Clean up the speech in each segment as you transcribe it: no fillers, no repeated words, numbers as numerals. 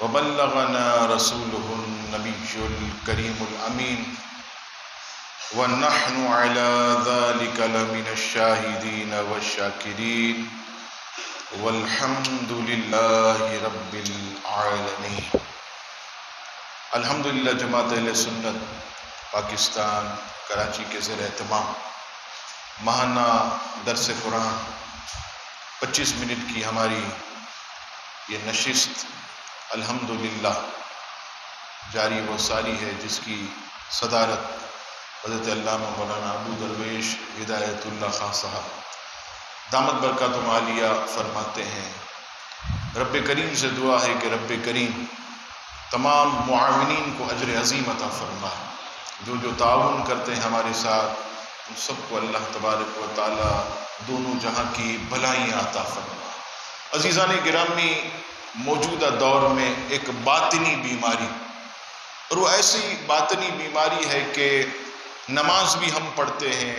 وبلغنا رسوله النبي الكريم الأمين ونحن على ذلك لمن الشاهدين والشاكرين والحمد لله رب العالمين۔ الحمدللہ جماعت اہل سنت پاکستان کراچی کے زیر اہتمام ماہانہ درس قرآن 25 منٹ کی ہماری یہ نشست الحمدللہ جاری و ساری ہے، جس کی صدارت حضرت علامہ مولانا ابو درویش ہدایت اللہ خان صاحب دامت برکاتہم عالیہ فرماتے ہیں۔ رب کریم سے دعا ہے کہ رب کریم تمام معاونین کو اجر عظیم عطا فرمائے، جو تعاون کرتے ہیں ہمارے ساتھ ان سب کو اللہ تبارک و تعالی دونوں جہاں کی بھلائیاں عطا فرمائے۔ عزیزان گرامی، موجودہ دور میں ایک باطنی بیماری، اور وہ ایسی باطنی بیماری ہے کہ نماز بھی ہم پڑھتے ہیں،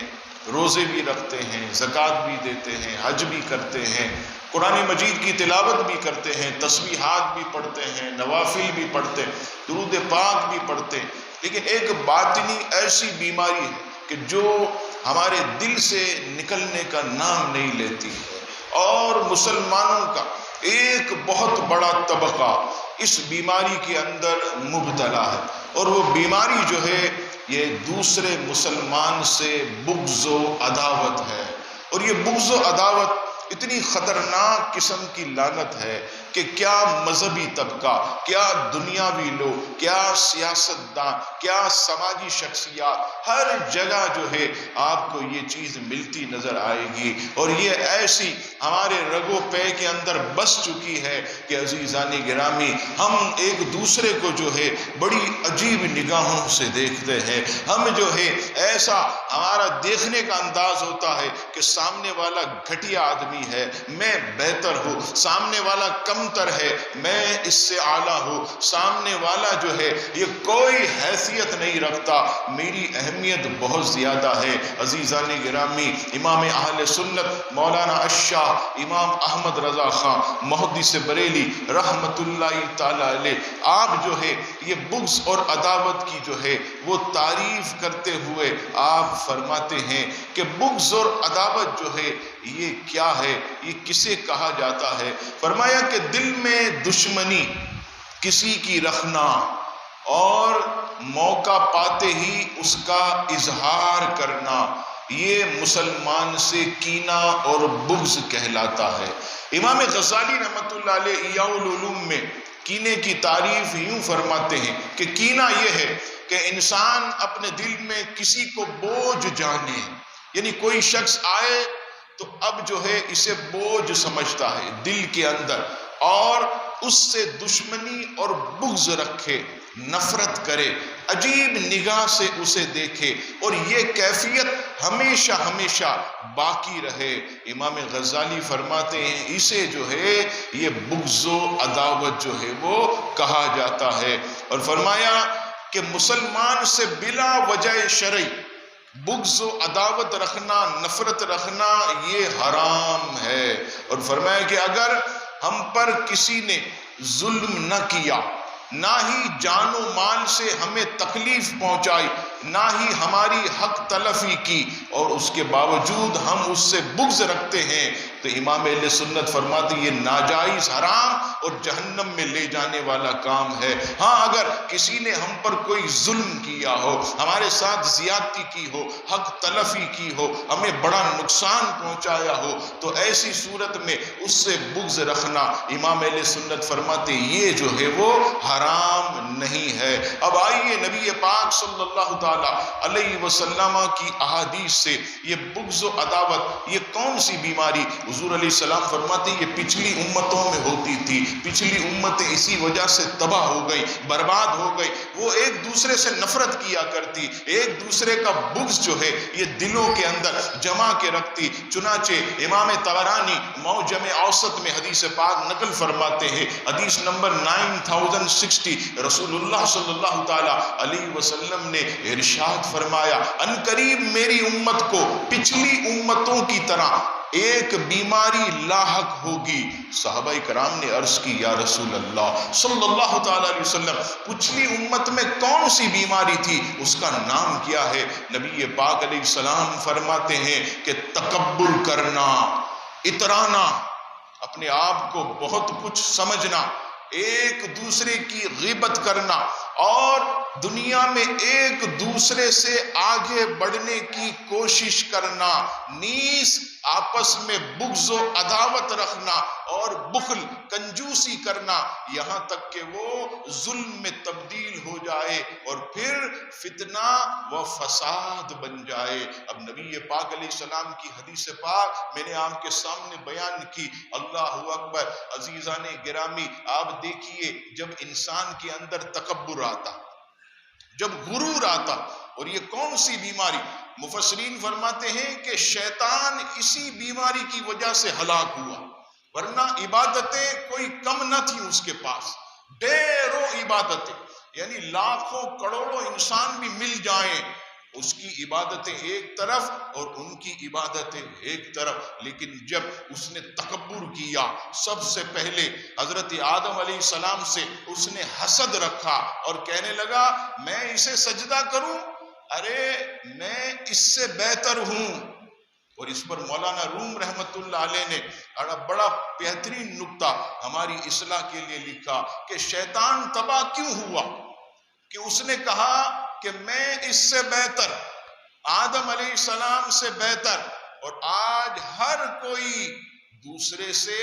روزے بھی رکھتے ہیں، زکوٰۃ بھی دیتے ہیں، حج بھی کرتے ہیں، قرآن مجید کی تلاوت بھی کرتے ہیں، تسبیحات بھی پڑھتے ہیں، نوافل بھی پڑھتے ہیں، درود پاک بھی پڑھتے ہیں، لیکن ایک باطنی ایسی بیماری ہے کہ جو ہمارے دل سے نکلنے کا نام نہیں لیتی ہے، اور مسلمانوں کا ایک بہت بڑا طبقہ اس بیماری کے اندر مبتلا ہے، اور وہ بیماری جو ہے یہ دوسرے مسلمان سے بغض و عداوت ہے۔ اور یہ بغض و عداوت اتنی خطرناک قسم کی لعنت ہے کہ کیا مذہبی طبقہ، کیا دنیاوی لوگ، کیا سیاستدان، کیا سماجی شخصیات، ہر جگہ جو ہے آپ کو یہ چیز ملتی نظر آئے گی، اور یہ ایسی ہمارے رگ و پے کے اندر بس چکی ہے کہ عزیزان گرامی ہم ایک دوسرے کو جو ہے بڑی عجیب نگاہوں سے دیکھتے ہیں۔ ہم جو ہے ایسا ہمارا دیکھنے کا انداز ہوتا ہے کہ سامنے والا گھٹیا آدمی ہے، میں بہتر ہوں، سامنے والا کمتر ہے، میں اس سے اعلیٰ ہوں، سامنے والا جو ہے یہ کوئی حیثیت نہیں رکھتا، میری اہمیت بہت زیادہ ہے۔ عزیزان گرامی، امام اہل سنت مولانا الشاہ امام احمد رضا خان محدث بریلی رحمت اللہ تعالی علیہ، آپ جو ہے یہ بغض اور عداوت کی جو ہے وہ تعریف کرتے ہوئے آپ فرماتے ہیں کہ بغض اور عداوت جو ہے یہ کیا ہے، یہ کسے کہا جاتا ہے؟ فرمایا کہ دل میں دشمنی کسی کی رکھنا اور موقع پاتے ہی اس کا اظہار کرنا، یہ مسلمان سے کینہ اور بغض کہلاتا ہے۔ امام غزالی رحمت اللہ علیہ احیاء العلوم میں کینے کی تعریف یوں فرماتے ہیں کہ کینہ یہ ہے کہ انسان اپنے دل میں کسی کو بوجھ جانے، یعنی کوئی شخص آئے تو اب جو ہے اسے بوجھ سمجھتا ہے دل کے اندر، اور اس سے دشمنی اور بغض رکھے، نفرت کرے، عجیب نگاہ سے اسے دیکھے، اور یہ کیفیت ہمیشہ ہمیشہ باقی رہے۔ امام غزالی فرماتے ہیں اسے جو ہے یہ بغض و عداوت جو ہے وہ کہا جاتا ہے، اور فرمایا کہ مسلمان سے بلا وجہ شرعی بغض و عداوت رکھنا، نفرت رکھنا یہ حرام ہے، اور فرمایا کہ اگر ہم پر کسی نے ظلم نہ کیا، نہ ہی جان و مال سے ہمیں تکلیف پہنچائی، نہ ہی ہماری حق تلفی کی، اور اس کے باوجود ہم اس سے بغض رکھتے ہیں، تو امام اہل سنت فرماتے ہیں یہ ناجائز، حرام اور جہنم میں لے جانے والا کام ہے۔ ہاں اگر کسی نے ہم پر کوئی ظلم کیا ہو، ہمارے ساتھ زیادتی کی ہو، حق تلفی کی ہو، ہمیں بڑا نقصان پہنچایا ہو، تو ایسی صورت میں اس سے بغض رکھنا امام اہل سنت فرماتے ہیں یہ جو ہے وہ حرام نہیں ہے۔ اب آئیے نبی پاک صلی اللہ تعالی علیہ وسلم کی احادیث سے یہ بغض و عداوت یہ کون سی بیماری؟ حضور علیہ السلام فرماتے ہیں یہ پچھلی امتوں میں ہوتی تھی، پچھلی امتیں اسی وجہ سے تباہ ہو گئی، برباد ہو گئی، وہ ایک دوسرے سے نفرت کیا کرتی، ایک دوسرے کا بغض جو ہے یہ دلوں کے اندر جمع کے رکھتی۔ چنانچہ امام طبرانی معجم اوسط میں حدیث پاک نقل فرماتے ہیں، حدیث نمبر 9060، رسول اللہ صلی اللہ تعالی علیہ وسلم نے ارشاد فرمایا ان قریب میری امت کو پچھلی امتوں کی طرح ایک بیماری لاحق ہوگی۔ صحابہ کرام نے عرض کی یا رسول اللہ صلی اللہ تعالی علیہ وسلم پچھلی امت میں کون سی بیماری تھی، اس کا نام کیا ہے؟ نبی پاک علیہ السلام فرماتے ہیں کہ تکبر کرنا، اترانا، اپنے آپ کو بہت کچھ سمجھنا، ایک دوسرے کی غیبت کرنا اور دنیا میں ایک دوسرے سے آگے بڑھنے کی کوشش کرنا، نیز آپس میں بغض و عداوت رکھنا اور بخل، کنجوسی کرنا، یہاں تک کہ وہ ظلم میں تبدیل ہو جائے اور پھر فتنہ و فساد بن جائے۔ اب نبی پاک علیہ السلام کی حدیث پاک میں نے آپ کے سامنے بیان کی۔ اللہ اکبر۔ عزیزان گرامی، آپ دیکھیے جب انسان کے اندر تکبر آتا، جب غرور آتا، اور یہ کون سی بیماری؟ مفسرین فرماتے ہیں کہ شیطان اسی بیماری کی وجہ سے ہلاک ہوا، ورنہ عبادتیں کوئی کم نہ تھی اس کے پاس، ڈھیروں عبادتیں، یعنی لاکھوں کروڑوں انسان بھی مل جائیں، اس کی عبادتیں ایک طرف اور ان کی عبادتیں ایک طرف۔ لیکن جب اس نے تکبر کیا، سب سے پہلے حضرت آدم علیہ السلام سے اس نے حسد رکھا اور کہنے لگا میں اسے سجدہ کروں، ارے میں اس سے بہتر ہوں۔ اور اس پر مولانا روم رحمت اللہ علیہ نے بڑا بہترین نکتہ ہماری اصلاح کے لیے لکھا کہ شیطان تباہ کیوں ہوا، کہ اس نے کہا کہ میں اس سے بہتر، آدم علیہ السلام سے بہتر، اور آج ہر کوئی دوسرے سے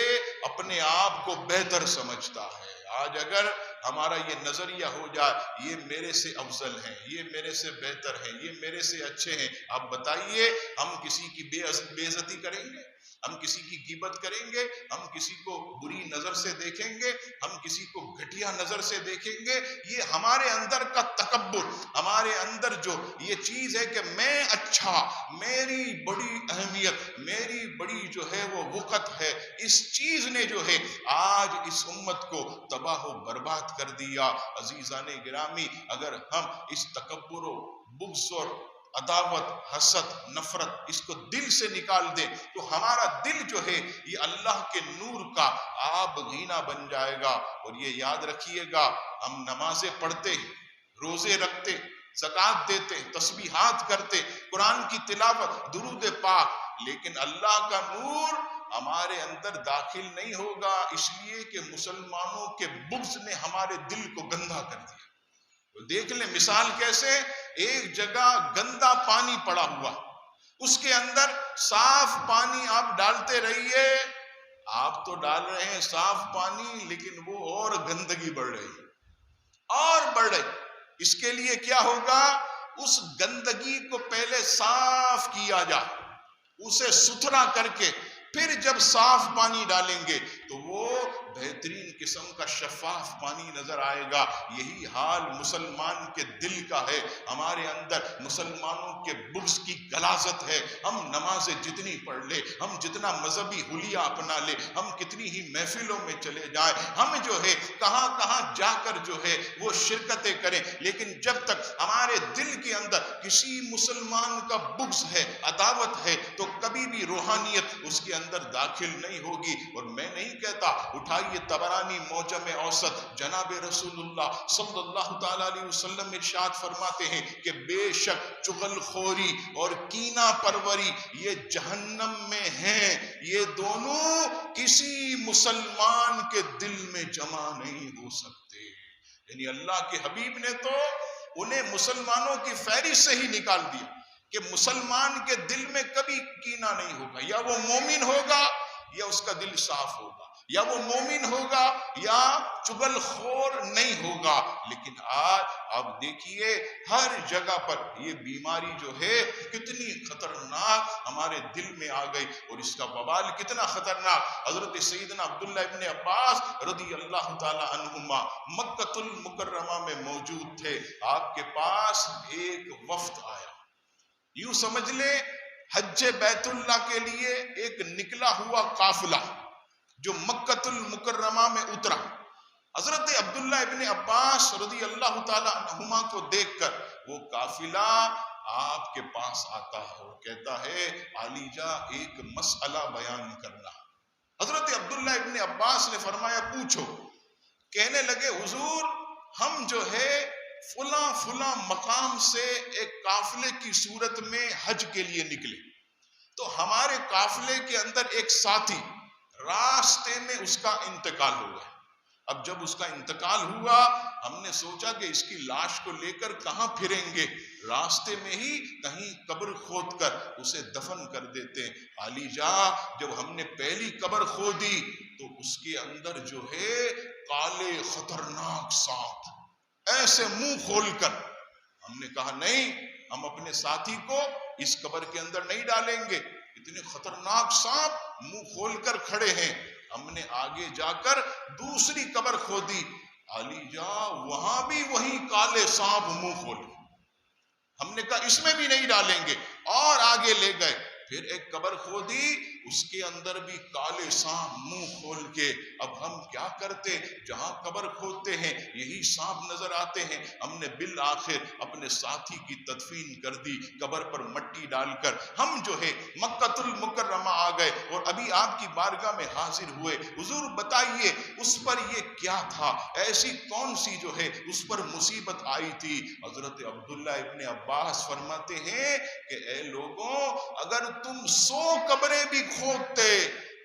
اپنے آپ کو بہتر سمجھتا ہے۔ آج اگر ہمارا یہ نظریہ ہو جائے یہ میرے سے افضل ہیں، یہ میرے سے بہتر ہیں، یہ میرے سے اچھے ہیں، آپ بتائیے ہم کسی کی بے عزتی کریں گے؟ ہم کسی کی غیبت کریں گے؟ ہم کسی کو بری نظر سے دیکھیں گے؟ ہم کسی کو گھٹیا نظر سے دیکھیں گے؟ یہ ہمارے اندر کا تکبر، ہمارے اندر جو یہ چیز ہے کہ میں اچھا، میری بڑی اہمیت، میری بڑی جو ہے وہ وقت ہے، اس چیز نے جو ہے آج اس امت کو تباہ و برباد کر دیا۔ عزیزان گرامی، اگر ہم اس تکبر و بغض اور عداوت، حسد، نفرت اس کو دل سے نکال دیں تو ہمارا دل جو ہے یہ اللہ کے نور کا آب گینا بن جائے گا۔ اور یہ یاد رکھیے گا، ہم نمازیں پڑھتے، روزے رکھتے، زکوٰۃ دیتے، تسبیحات کرتے، قرآن کی تلاوت، درود پاک، لیکن اللہ کا نور ہمارے اندر داخل نہیں ہوگا، اس لیے کہ مسلمانوں کے بغض نے ہمارے دل کو گندا کر دیا۔ دیکھ لیں مثال کیسے، ایک جگہ گندا پانی پڑا ہوا، اس کے اندر صاف پانی آپ ڈالتے رہیے، آپ تو ڈال رہے ہیں صاف پانی لیکن وہ اور گندگی بڑھ رہی اور بڑھ رہی۔ اس کے لیے کیا ہوگا؟ اس گندگی کو پہلے صاف کیا جائے، اسے ستھرا کر کے پھر جب صاف پانی ڈالیں گے تو وہ بہترین قسم کا شفاف پانی نظر آئے گا۔ یہی حال مسلمان کے دل کا ہے، ہمارے اندر مسلمانوں کے بغض کی غلاظت ہے۔ ہم نمازیں جتنی پڑھ لے، ہم جتنا مذہبی حلیہ اپنا لے، ہم کتنی ہی محفلوں میں چلے جائیں، ہم جو ہے کہاں کہاں جا کر جو ہے وہ شرکتیں کریں، لیکن جب تک ہمارے دل کے اندر کسی مسلمان کا بغض ہے، عداوت ہے، تو کبھی بھی روحانیت اس کے اندر داخل نہیں ہوگی۔ اور میں نہیں کہتا، اٹھائیے طبرانی معجم اوسط، جناب رسول اللہ صلی اللہ تعالی علیہ وسلم ارشاد فرماتے ہیں کہ بے شک چغل خوری اور کینہ پروری یہ جہنم میں ہیں، یہ دونوں کسی مسلمان کے دل میں جمع نہیں ہو سکتے۔ یعنی اللہ کے حبیب نے تو انہیں مسلمانوں کی فہرست سے ہی نکال دیا کہ مسلمان کے دل میں کبھی کینہ نہیں ہوگا، یا وہ مومن ہوگا یا اس کا دل صاف ہوگا، یا وہ مومن ہوگا یا چغل خور نہیں ہوگا۔ لیکن آج آپ دیکھیے ہر جگہ پر یہ بیماری جو ہے کتنی خطرناک ہمارے دل میں آ گئی، اور اس کا وبال کتنا خطرناک۔ حضرت سیدنا عبداللہ ابن عباس رضی اللہ تعالی عنہما مکۃ المکرمہ میں موجود تھے، آپ کے پاس ایک وفد آیا، یوں سمجھ لیں حج بیت اللہ کے لیے ایک نکلا ہوا قافلہ جو مکۃ المکرمہ میں اترا۔ حضرت عبداللہ ابن عباس رضی اللہ تعالی عنہما کو دیکھ کر وہ قافلہ آپ کے پاس آتا ہے اور کہتا ہے علی جا ایک مسئلہ بیان کرنا. حضرت عبداللہ ابن عباس نے فرمایا پوچھو. کہنے لگے حضور ہم جو ہے فلاں فلاں مقام سے ایک قافلے کی صورت میں حج کے لیے نکلے, تو ہمارے قافلے کے اندر ایک ساتھی راستے میں اس کا انتقال ہو گیا. اب جب اس کا انتقال ہوا ہم نے سوچا کہ اس کی لاش کو لے کر کہاں پھریں گے, راستے میں ہی کہیں قبر کھود کر اسے دفن کر دیتے. علی جا جب ہم نے پہلی قبر کھودی تو اس کے اندر جو ہے کالے خطرناک سانپ ایسے منہ کھول کر, ہم نے کہا نہیں ہم اپنے ساتھی کو اس قبر کے اندر نہیں ڈالیں گے, اتنے خطرناک سانپ منہ کھول کر کھڑے ہیں. ہم نے آگے جا کر دوسری قبر کھودی, علی جا وہاں بھی وہی کالے سانپ منہ کھول. ہم نے کہا اس میں بھی نہیں ڈالیں گے, اور آگے لے گئے. پھر ایک قبر کھودی, اس کے اندر بھی کالے سانپ منہ کھول کے. اب ہم کیا کرتے, جہاں قبر کھودتے ہیں یہی سانپ نظر آتے ہیں. ہم نے بالآخر اپنے ساتھی کی تدفین کر دی قبر پر مٹی ڈال کر. ہم جو ہے مکۃ المکرمہ آ گئے اور ابھی آپ کی بارگاہ میں حاضر ہوئے. حضور بتائیے اس پر یہ کیا تھا, ایسی کون سی جو ہے اس پر مصیبت آئی تھی؟ حضرت عبداللہ ابن عباس فرماتے ہیں کہ اے لوگوں اگر تم 100 قبریں بھی کھودتے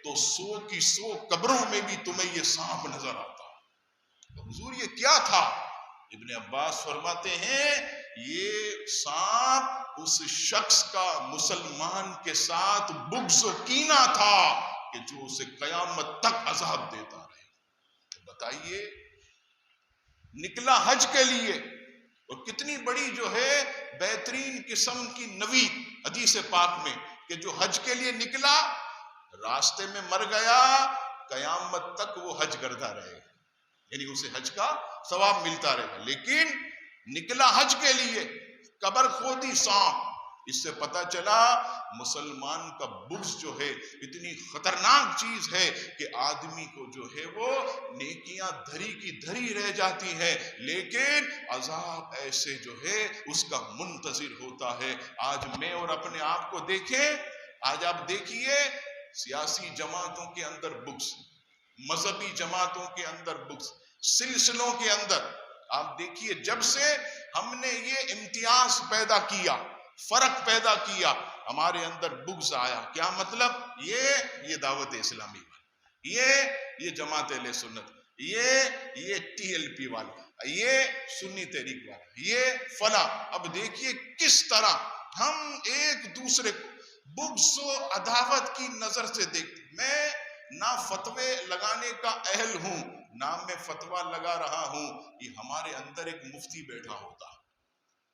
تو 100 کی 100 قبروں میں بھی تمہیں یہ سانپ نظر آتا. تو حضور یہ کیا تھا؟ ابن عباس فرماتے ہیں یہ سانپ اس شخص کا مسلمان کے ساتھ بغض و کینہ تھا کہ جو اسے قیامت تک عذاب دیتا رہے. تو بتائیے نکلا حج کے لیے, اور کتنی بڑی جو ہے بہترین قسم کی نوید حدیث پاک میں کہ جو حج کے لیے نکلا راستے میں مر گیا قیامت تک وہ حج کرتا رہے, یعنی اسے حج کا ثواب ملتا رہے. لیکن نکلا حج کے لیے, قبر کھودی سانپ. اس سے پتہ چلا مسلمان کا بغض جو ہے اتنی خطرناک چیز ہے کہ آدمی کو جو ہے وہ نیکیاں دھری کی دھری رہ جاتی ہیں, لیکن عذاب ایسے جو ہے اس کا منتظر ہوتا ہے. آج میں اور اپنے آپ کو دیکھیں, آج آپ دیکھیے سیاسی جماعتوں کے اندر بغض, مذہبی جماعتوں کے اندر بغض, سلسلوں کے اندر آپ دیکھیے جب سے ہم نے یہ امتیاز پیدا کیا, فرق پیدا کیا, ہمارے اندر بغض آیا. کیا مطلب؟ یہ دعوت اسلامی والا, یہ جماعت اہل سنت, یہ ٹی ایل پی والا, یہ سنی تحریک والا, یہ فلاں. اب دیکھیے کس طرح ہم ایک دوسرے کو بغض و عداوت کی نظر سے دیکھتے. میں نہ فتوے لگانے کا اہل ہوں نہ میں فتویٰ لگا رہا ہوں. یہ ہمارے اندر ایک مفتی بیٹھا ہوتا ہے,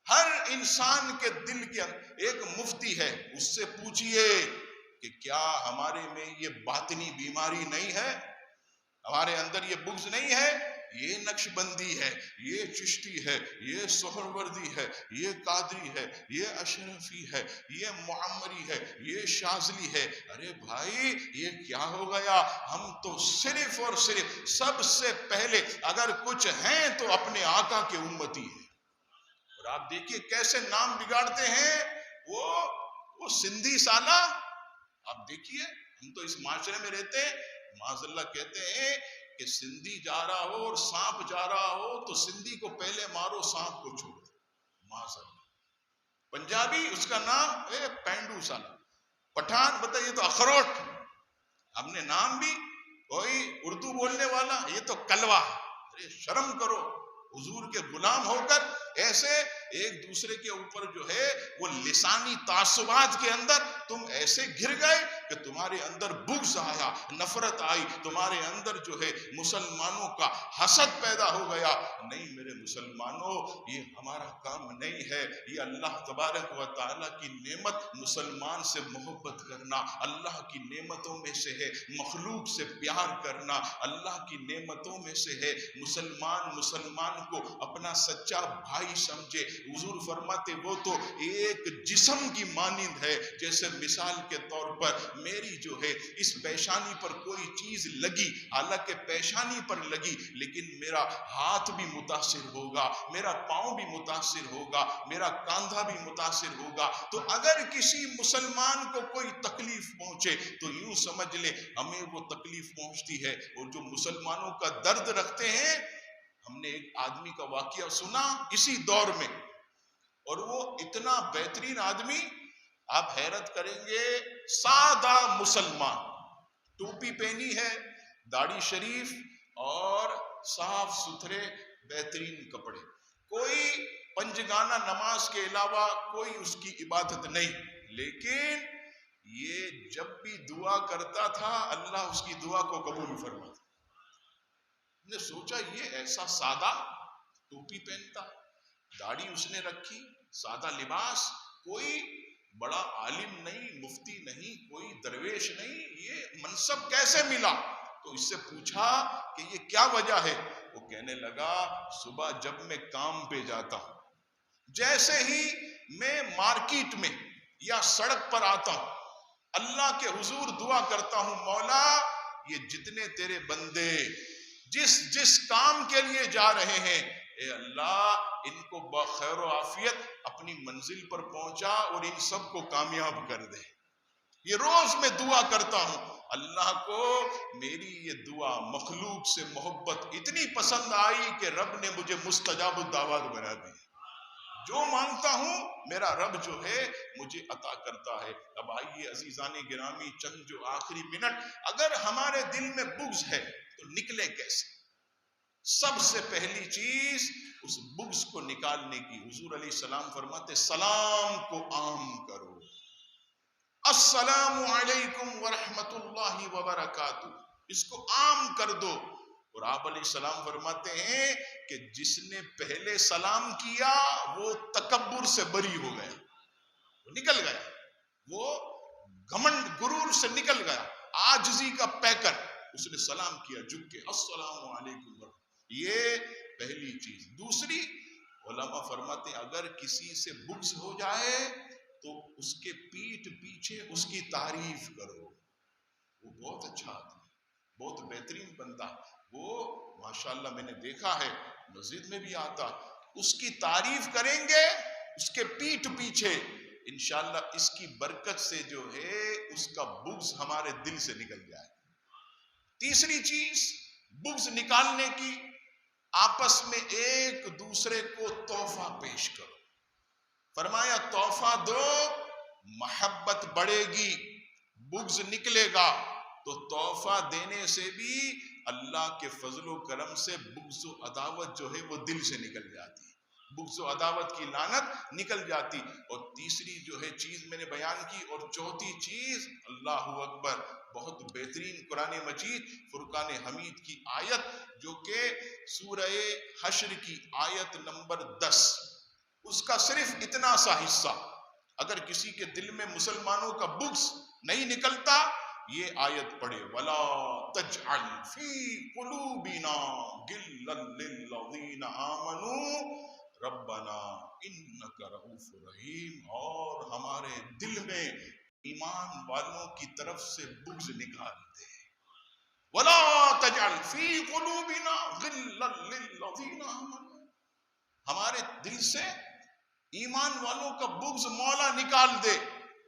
ہر انسان کے دل کے اندر ایک مفتی ہے. اس سے پوچھئے کہ کیا ہمارے میں یہ باطنی بیماری نہیں ہے, ہمارے اندر یہ بغض نہیں ہے؟ یہ نقش بندی ہے, یہ چشتی ہے, یہ سہروردی ہے, یہ قادری ہے, یہ اشرفی ہے, یہ معمری ہے, یہ شاذلی ہے. ارے بھائی یہ کیا ہو گیا؟ ہم تو صرف اور صرف سب سے پہلے اگر کچھ ہیں تو اپنے آقا کے امتی ہیں. اور آپ دیکھیے کیسے نام بگاڑتے ہیں وہ سندھی سالہ. آپ دیکھیے ہم تو اس معاشرے میں رہتے ہیں, معاذ اللہ کہتے ہیں کہ سندھی جا رہا ہو اور سانپ جا رہا ہو تو سندھی کو پہلے مارو سانپ کو چھوڑو, معاذ اللہ. پنجابی اس کا نام پینڈو سالہ, پٹھان بتائیے تو اخروٹ. ہم نے نام بھی کوئی اردو بولنے والا, یہ تو کلوا. ارے شرم کرو, حضور کے غلام ہو کر ایسے ایک دوسرے کے اوپر جو ہے وہ لسانی تعصبات کے اندر تم ایسے گر گئے کہ تمہارے اندر بغض آیا, نفرت آئی, تمہارے اندر جو ہے مسلمانوں کا حسد پیدا ہو گیا. نہیں میرے مسلمانوں, یہ ہمارا کام نہیں ہے. یہ اللہ تبارک و تعالیٰ کی نعمت مسلمان سے محبت کرنا, اللہ کی نعمتوں میں سے ہے مخلوق سے پیار کرنا, اللہ کی نعمتوں میں سے ہے مسلمان کو اپنا سچا بھائی سمجھے. حضور فرماتے وہ تو ایک جسم کی مانند ہے، جیسے مثال کے طور پر میری جو ہے اس پیشانی پر کوئی چیز لگی، حالانکہ پیشانی پر لگی لیکن میرا ہاتھ بھی متاثر ہوگا، میرا پاؤں بھی متاثر ہوگا، میرا کاندھا بھی متاثر ہوگا. تو اگر کسی مسلمان کو کوئی تکلیف پہنچے تو یوں سمجھ لے ہمیں وہ تکلیف پہنچتی ہے. اور جو مسلمانوں کا درد رکھتے ہیں، ہم نے ایک آدمی کا واقعہ سنا اسی دور میں، اور وہ اتنا بہترین آدمی، آپ حیرت کریں گے، سادہ مسلمان، ٹوپی پہنی ہے، داڑھی شریف اور صاف ستھرے بہترین کپڑے، کوئی پنجگانہ نماز کے علاوہ کوئی اس کی عبادت نہیں، لیکن یہ جب بھی دعا کرتا تھا اللہ اس کی دعا کو قبول فرماتا. نے سوچا یہ ایسا سادہ، ٹوپی پہنتا، داڑھی اس نے رکھی، سادہ لباس، کوئی بڑا عالم نہیں، مفتی نہیں، کوئی درویش نہیں، یہ منصب کیسے ملا؟ تو اس سے پوچھا کہ یہ کیا وجہ ہے؟ وہ کہنے لگا صبح جب میں کام پہ جاتا ہوں، جیسے ہی میں مارکیٹ میں یا سڑک پر آتا ہوں، اللہ کے حضور دعا کرتا ہوں مولا یہ جتنے تیرے بندے جس جس کام کے لیے جا رہے ہیں، اے اللہ ان کو بخیر و عافیت اپنی منزل پر پہنچا اور ان سب کو کامیاب کر دے. یہ روز میں دعا کرتا ہوں. اللہ کو میری یہ دعا مخلوق سے محبت اتنی پسند آئی کہ رب نے مجھے مستجاب الدعوات بنا دی. جو مانگتا ہوں میرا رب جو ہے مجھے عطا کرتا ہے. اب آئیے عزیزان گرامی، چند جو آخری منٹ، اگر ہمارے دل میں بغض ہے تو نکلے کیسے؟ سب سے پہلی چیز اس بغض کو نکالنے کی، حضور علیہ السلام فرماتے سلام کو عام کرو، السلام علیکم ورحمت اللہ وبرکاتہ، اس کو عام کر دو. اور آپ علیہ السلام فرماتے ہیں کہ جس نے پہلے سلام کیا وہ تکبر سے بری ہو گیا، وہ نکل گیا، وہ گھمنڈ غرور سے نکل گیا، عاجزی کا پیکر، اس نے سلام کیا جھک کے، السلام علیکم. یہ پہلی چیز. دوسری، علماء فرماتے ہیں اگر کسی سے بغض ہو جائے تو اس کے پیٹھ پیچھے اس کی تعریف کرو. وہ بہت اچھا آدمی، بہت بہترین بندہ، وہ ماشاءاللہ میں نے دیکھا ہے مسجد میں بھی آتا، اس کی تعریف کریں گے اس کے پیٹھ پیچھے، انشاءاللہ اس کی برکت سے جو ہے اس کا بغض ہمارے دل سے نکل جائے. تیسری چیز بغض نکالنے کی، آپس میں ایک دوسرے کو تحفہ پیش کرو. فرمایا تحفہ دو، محبت بڑھے گی، بغض نکلے گا. تو تحفہ دینے سے بھی اللہ کے فضل و کرم سے بغض و عداوت جو ہے وہ دل سے نکل جاتی، بغض و عداوت کی لعنت نکل جاتی. اور تیسری جو ہے چیز میں نے بیان کی. اور چوتھی چیز، اللہ اکبر، بہت بہترین قرآن مجید فرقان حمید کی آیت جو کہ سورہ حشر کی آیت نمبر 10، اس کا صرف اتنا سا حصہ، اگر کسی کے دل میں مسلمانوں کا بغض نہیں نکلتا یہ آیت پڑھے، وَلَا تَجْعَلْ فِي قُلُوبِنَا غِلًّا لِّلَّذِينَ آمَنُوا رَبَّنَا إِنَّكَ رَءُوفٌ رَحِيمٌ. اور ہمارے دل میں ایمان والوں کی طرف سے بغض نکال دے. وَلَا تَجْعَلْ فِي قُلُوبِنَا غِلًّا لِّلَّذِينَ آمَنُوا، ہمارے دل سے ایمان والوں کا بغض مولا نکال دے.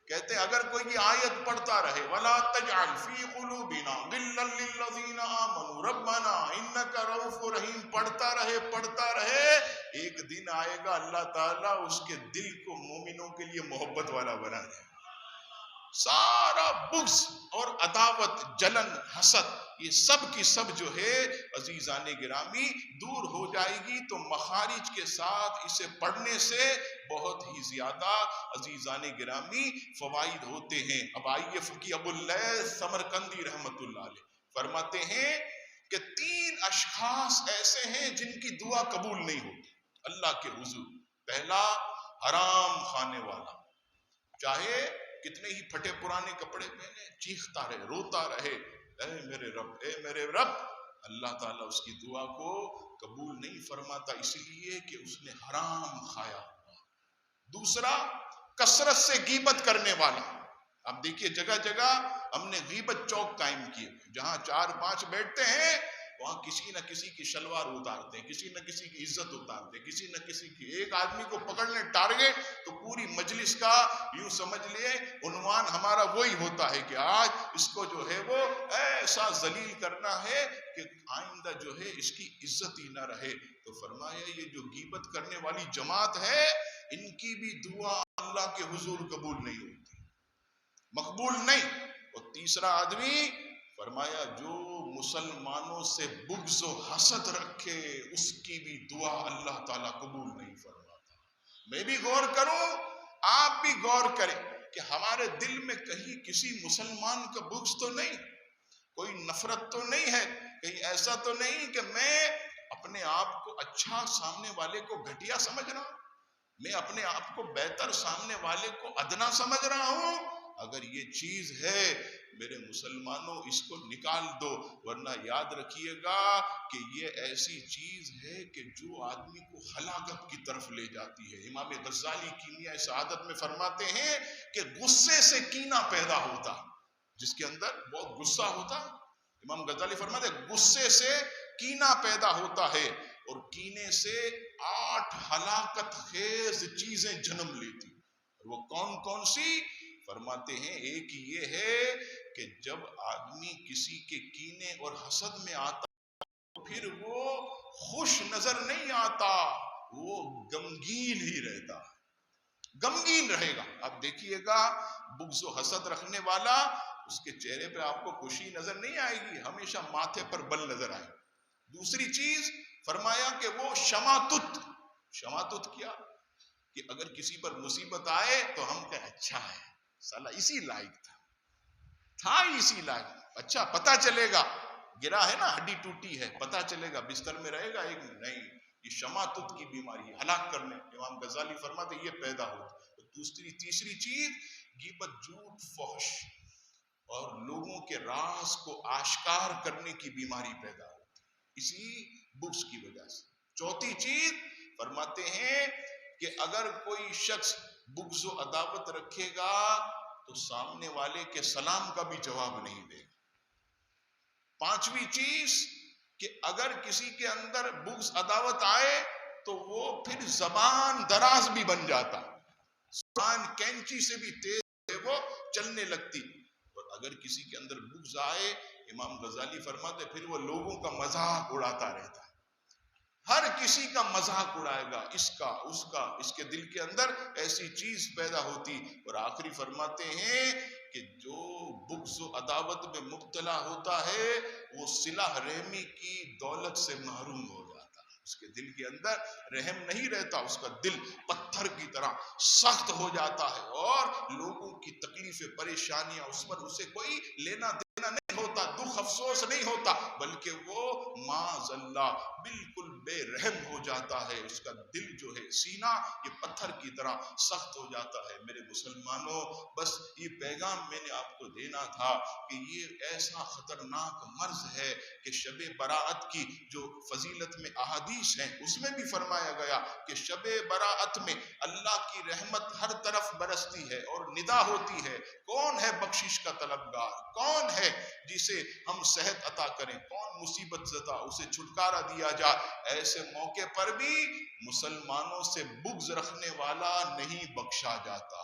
کہتے اگر کوئی یہ آیت پڑھتا رہے، وَلَا تَجْعَلْ فِي قُلُوبِنَا غِلًّا لِّلَّذِينَ آمَنُوا رَبَّنَا إِنَّكَ رَءُوفٌ رَحِيمٌ، پڑھتا رہے، ایک دن آئے گا اللہ تعالیٰ اس کے دل کو مومنوں کے لیے محبت والا بنا دے. سارا بغض اور عداوت، جلن، حسد، یہ سب کی سب جو ہے عزیزان گرامی دور ہو جائے گی. تو مخارج کے ساتھ اسے پڑھنے سے بہت ہی زیادہ عزیزان گرامی فوائد ہوتے ہیں. اب آئیے فقی ابو اللیث سمرقندی رحمت اللہ علیہ فرماتے ہیں کہ 3 اشخاص ایسے ہیں جن کی دعا قبول نہیں ہوتی اللہ کے حضور. پہلا، حرام کھانے والا، چاہے کتنے ہی پھٹے پرانے کپڑے پہنے، چیختا رہے، روتا رہے، اے میرے رب، اے میرے رب، اللہ تعالیٰ اس کی دعا کو قبول نہیں فرماتا، اس لیے کہ اس نے حرام کھایا ہوا۔ دوسرا، کثرت سے غیبت کرنے والا۔ اب دیکھیے جگہ جگہ ہم نے غیبت چوک قائم کیے، جہاں 4-5 بیٹھتے ہیں وہاں کسی نہ کسی کی شلوار اتارتے ہیں، کسی نہ کسی کی عزت اتارتے ہیں، کسی نہ کسی کی، ایک آدمی کو پکڑ لیں ٹارگٹ تو پوری مجلس کا یوں سمجھ لیے عنوان ہمارا وہی ہوتا ہے کہ آج اس کو جو ہے وہ ایسا ذلیل کرنا ہے کہ آئندہ جو ہے اس کی عزت ہی نہ رہے۔ تو فرمایا یہ جو غیبت کرنے والی جماعت ہے ان کی بھی دعا اللہ کے حضور قبول نہیں ہوتی، مقبول نہیں۔ اور تیسرا آدمی فرمایا جو مسلمانوں سے بغض و حسد رکھے اس کی بھی دعا اللہ تعالیٰ قبول نہیں فرماتا۔ میں بھی غور کروں، آپ بھی غور کریں کہ ہمارے دل میں کہیں کسی مسلمان کا بغض تو نہیں، کوئی نفرت تو نہیں ہے، کہیں ایسا تو نہیں کہ میں اپنے آپ کو اچھا سامنے والے کو گھٹیا سمجھ رہا ہوں، میں اپنے آپ کو بہتر سامنے والے کو ادنا سمجھ رہا ہوں۔ اگر یہ چیز ہے میرے مسلمانوں اس کو نکال دو، ورنہ یاد رکھیے گا کہ یہ ایسی چیز ہے کہ جو آدمی کو ہلاکت کی طرف لے جاتی ہے۔ امام غزالی کیمیائے سعادت میں فرماتے ہیں کہ غصے سے کینہ پیدا ہوتا، جس کے اندر بہت غصہ ہوتا، امام غزالی فرماتے ہیں غصے سے کینہ پیدا ہوتا ہے، اور کینے سے 8 ہلاکت خیز چیزیں جنم لیتی۔ اور وہ کون کون سی؟ فرماتے ہیں ایک یہ ہے کہ جب آدمی کسی کے کینے اور حسد میں آتا پھر وہ خوش نظر نہیں آتا، وہ غمگین ہی رہتا، غمگین رہے گا۔ اب دیکھیے گا بغض و حسد رکھنے والا، اس کے چہرے پہ آپ کو خوشی نظر نہیں آئے گی، ہمیشہ ماتھے پر بل نظر آئے۔ دوسری چیز فرمایا کہ وہ شماتت، شماتت کیا کہ اگر کسی پر مصیبت آئے تو ہم کہیں اچھا ہے، سالہ اسی لائق تھا اسی لائق، اچھا پتہ چلے گا، گرا ہے نا ہڈی ٹوٹی ہے، پتہ چلے گا بستر میں رہے گا ایک نہیں، یہ شماتت کی بیماری، ہلاک کرنے، امام غزالی فرماتے یہ پیدا ہوتی۔ تیسری چیز غیبت، جھوٹ، فحش اور لوگوں کے راز کو آشکار کرنے کی بیماری پیدا ہوتی اسی بغض کی وجہ سے۔ چوتھی چیز فرماتے ہیں کہ اگر کوئی شخص بغض و عداوت رکھے گا تو سامنے والے کے سلام کا بھی جواب نہیں دے گا۔ پانچویں چیز کہ اگر کسی کے اندر بغض عداوت آئے تو وہ پھر زبان دراز بھی بن جاتا، زبان کینچی سے بھی تیز ہے وہ چلنے لگتی۔ اور اگر کسی کے اندر بغض آئے، امام غزالی فرماتے پھر وہ لوگوں کا مذاق اڑاتا رہتا ہے، ہر کسی کا مذاق اڑائے گا، اس کا اس کا، اس کے دل کے اندر ایسی چیز پیدا ہوتی۔ اور آخری فرماتے ہیں کہ جو بغض و عداوت میں مبتلا ہوتا ہے وہ صلہ رحمی کی دولت سے محروم ہو جاتا ہے، اس کے دل کے اندر رحم نہیں رہتا، اس کا دل پتھر کی طرح سخت ہو جاتا ہے، اور لوگوں کی تکلیفیں پریشانیاں اس پر اسے کوئی لینا دینا نہیں ہوتا، دکھ افسوس نہیں ہوتا، بلکہ وہ معاذ اللہ بالکل بے رحم ہو جاتا ہے، اس کا دل جو ہے سینہ یہ پتھر کی طرح سخت ہو جاتا ہے۔ میرے مسلمانوں بس یہ پیغام میں نے آپ کو دینا تھا کہ یہ ایسا خطرناک مرض ہے کہ شب برات کی جو فضیلت میں احادیث ہیں اس میں بھی فرمایا گیا کہ شب برات میں اللہ کی رحمت ہر طرف برستی ہے اور ندا ہوتی ہے، کون ہے بخشش کا طلبگار، کون ہے جسے ہم صحت عطا کریں، کون مصیبت زدہ اسے چھٹکارا دیا جائے۔ ایسے موقع پر بھی مسلمانوں سے بغض رکھنے والا نہیں بخشا جاتا،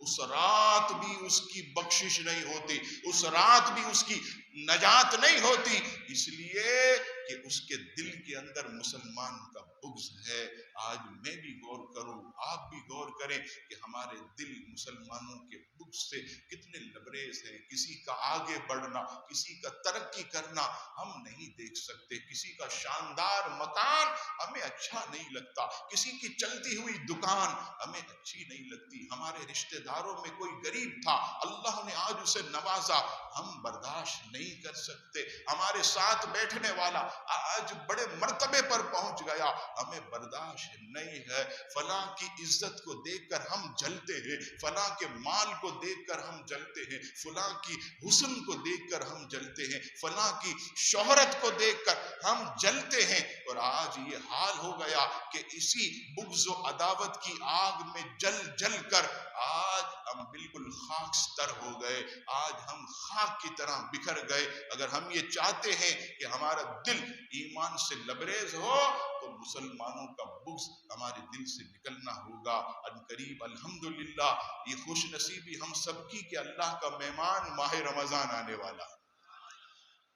اس رات بھی اس کی بخشش نہیں ہوتی، اس رات بھی اس کی نجات نہیں ہوتی، اس لیے کہ اس کے دل کے اندر مسلمان کا بغض ہے۔ آج میں بھی غور کروں، آپ بھی غور کریں کہ ہمارے دل مسلمانوں کے بغض سے کتنے لبریز ہیں۔ کسی کا آگے بڑھنا، کسی کا ترقی کرنا ہم نہیں دیکھ سکتے، کسی کا شاندار مکان ہمیں اچھا نہیں لگتا، کسی کی چلتی ہوئی دکان ہمیں اچھی نہیں لگتی، ہمارے رشتہ داروں میں کوئی غریب تھا اللہ نے آج اسے نوازا، ہم برداشت نہیں نہیں کر سکتے. ہمارے ساتھ بیٹھنے والا آج بڑے مرتبے پر پہنچ گیا, ہمیں برداشت نہیں ہے. فلاں کی عزت کو دیکھ کر ہم جلتے ہیں, فلاں کے مال کو دیکھ کر ہم جلتے ہیں, فلاں کی حسن کو دیکھ کر ہم جلتے ہیں, فلاں کی شہرت کو دیکھ کر ہم جلتے ہیں. اور آج یہ حال ہو گیا کہ اسی بغض و عداوت کی آگ میں جل جل کر آج ہم بالکل خاکستر ہو گئے, آج ہم خاک کی طرح بکھر گئے. اگر ہم یہ چاہتے ہیں کہ ہمارا دل ایمان سے لبریز ہو تو مسلمانوں کا بغض ہمارے دل سے نکلنا ہوگا. ان قریب الحمدللہ یہ خوش نصیبی ہم سب کی کہ اللہ کا مہمان ماہ رمضان آنے والا,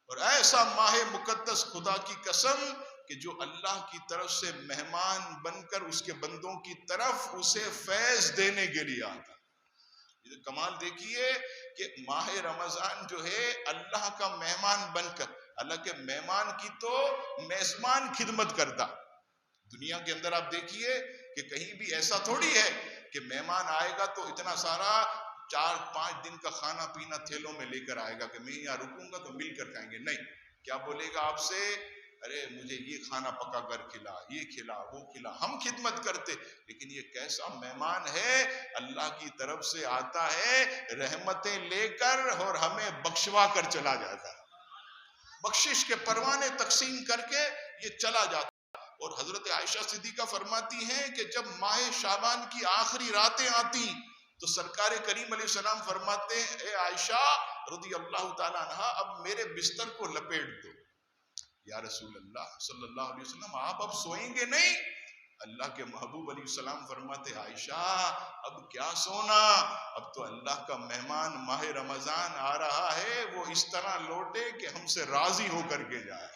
اور ایسا ماہ مقدس خدا کی قسم کہ جو اللہ کی طرف سے مہمان بن کر اس کے بندوں کی طرف اسے فیض دینے کے لیے آتا. یہ کمال دیکھیے کہ ماہ رمضان جو ہے اللہ کا مہمان بن کر, اللہ کے مہمان کی تو میزبان خدمت کرتا. دنیا کے اندر آپ دیکھیے کہ کہیں بھی ایسا تھوڑی ہے کہ مہمان آئے گا تو اتنا سارا 4-5 دن کا کھانا پینا تھیلوں میں لے کر آئے گا کہ میں یہاں رکوں گا تو مل کر کھائیں گے. نہیں, کیا بولے گا آپ سے, ارے مجھے یہ کھانا پکا کر کھلا, یہ کھلا, وہ کھلا. ہم خدمت کرتے, لیکن یہ کیسا مہمان ہے, اللہ کی طرف سے آتا ہے رحمتیں لے کر اور ہمیں بخشوا کر چلا جاتا ہے, بخشش کے پروانے تقسیم کر کے یہ چلا جاتا. اور حضرت عائشہ صدیقہ فرماتی ہیں کہ جب ماہ شعبان کی آخری راتیں آتی تو سرکار کریم علیہ السلام فرماتے ہیں, اے عائشہ رضی اللہ تعالیٰ عنہ, اب میرے بستر کو لپیٹ دو. یا رسول اللہ صلی اللہ علیہ وسلم, آپ اب سوئیں گے نہیں؟ اللہ کے محبوب علیہ السلام فرماتے, عائشہ اب کیا سونا, اب تو اللہ کا مہمان ماہ رمضان آ رہا ہے, وہ اس طرح لوٹے کہ ہم سے راضی ہو کر کے جائے.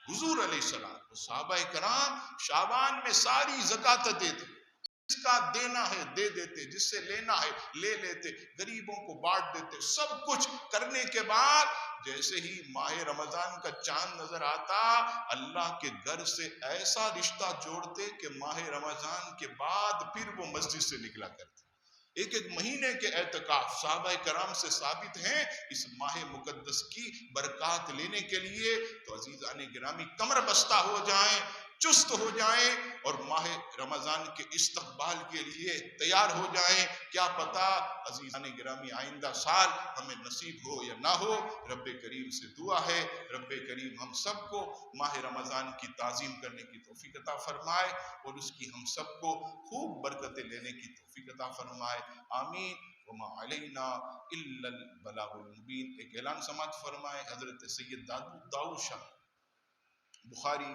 حضور علیہ السلام صحابہ کرام شعبان میں ساری زکوٰۃ دیتے, جس کا دینا ہے دے دیتے, جس سے لینا ہے لے لیتے, غریبوں کو بانٹ دیتے. سب کچھ کرنے کے بعد جیسے ہی ماہ رمضان کا چاند نظر آتا, اللہ کے گھر سے ایسا رشتہ جوڑتے کہ ماہ رمضان کے بعد پھر وہ مسجد سے نکلا کرتے. ایک مہینے کے اعتکاف صحابہ کرام سے ثابت ہیں اس ماہ مقدس کی برکات لینے کے لیے. تو عزیزان گرامی کمر بستہ ہو جائیں, چست ہو جائیں اور ماہ رمضان کے استقبال کے لیے تیار ہو جائیں. کیا پتا عزیزان گرامی آئندہ سال ہمیں نصیب ہو یا نہ ہو. رب کریم سے دعا ہے رب کریم ہم سب کو ماہ رمضان کی تعظیم کرنے کی توفیق عطا فرمائے اور اس کی ہم سب کو خوب برکتیں لینے کی توفیق عطا فرمائے. آمین. وما علینا الا البلاغ المبین. ایک اعلان سماعت فرمائے. حضرت سید داؤد شاہ بخاری